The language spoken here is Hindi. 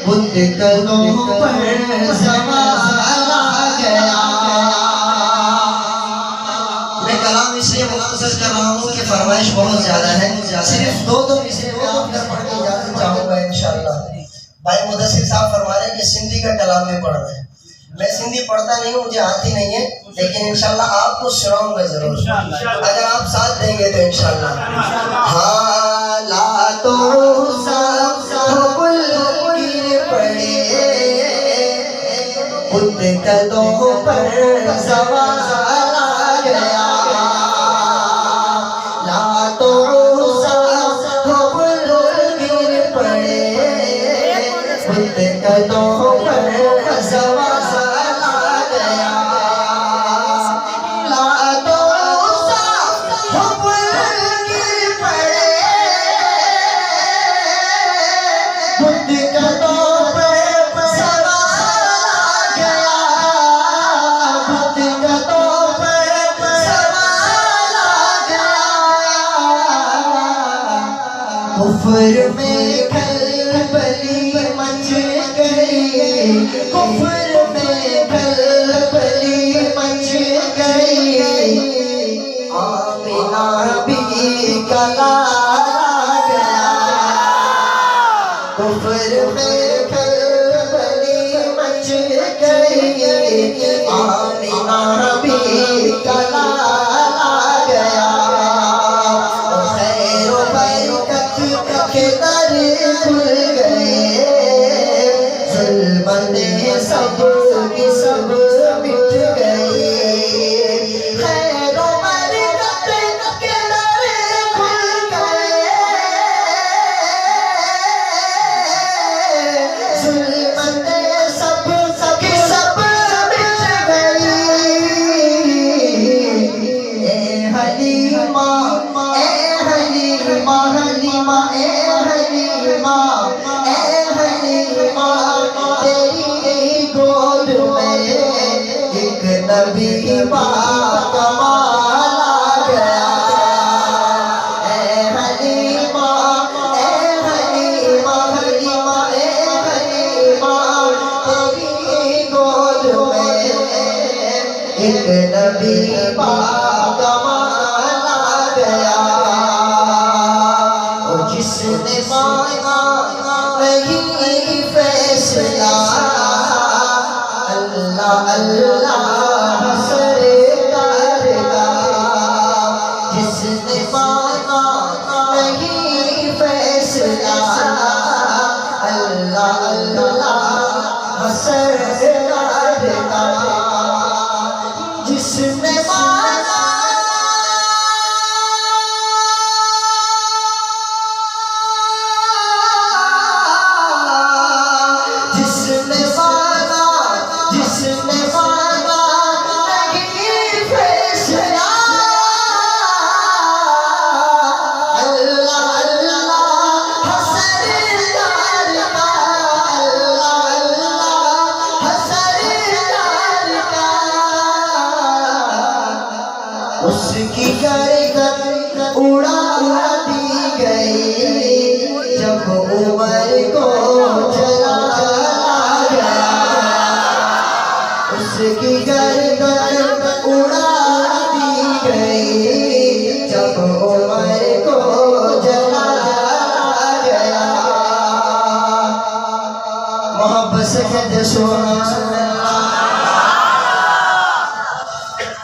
बुद्ध कदों पर सवाल आ गया। मैं कलाम इसलिए मुख्तसर कर रहा हूँ कि फरमाइश बहुत ज्यादा है। सिर्फ दो मिसरे में आपका पढ़ के इजाजत चाहूंगा इंशाअल्लाह। भाई मुदस्सिर साहब फरमा रहे हैं कि सिंधी का कलाम में पढ़ना है। मैं सिंधी पढ़ता नहीं हूँ, मुझे आती नहीं है, लेकिन इंशाल्लाह आपको सुनाऊंगा जरूर अगर आप साथ देंगे तो इंशाल्लाह। हालातों सब गिर पड़े, बुद्ध कदों पर सवाल आ गया। लातों सब गिर पड़े, बुद्ध कदों पर सवाल कुफ्र में खलबली मच गई, कुफ्र में खलबली मच गई। आमिना भी कला गया, कुफ्र में खलबली मच गई। आमिना भी कला गया। के दर खुल गए, जुल्मने सब की सब मिट गए। खैरो बरकत के दर खुल गए, जुल्मने सब की सब मिट गई। ए हलीमा, ए हलीमा, हलीमा, ए हलीमा, ए हलीमा, तेरी गोद में एक नबी बाकमाल आ गया। ए हलीमा, ए हलीमा, हलीमा, ए हलीमा, तेरी गोद में एक नबी बाकमाल आ गया। जिसने माना नहीं फैसला, अल्लाह अल्लाह सरकार का। जिसने माना नहीं फैसला, अल्लाह अल्लाह सरकार का। जिसने माना नहीं फैसला, अल्लाह अल्लाह सरकार का। अल्लाह अल्लाह सरकार का। उसकी गर्दन उड़ा दी गई जब उमर को जला गया। उसकी गर्दन उड़ा दी गई जब उमर को जला गया। मोहब्बत से कहते सुभान अल्लाह।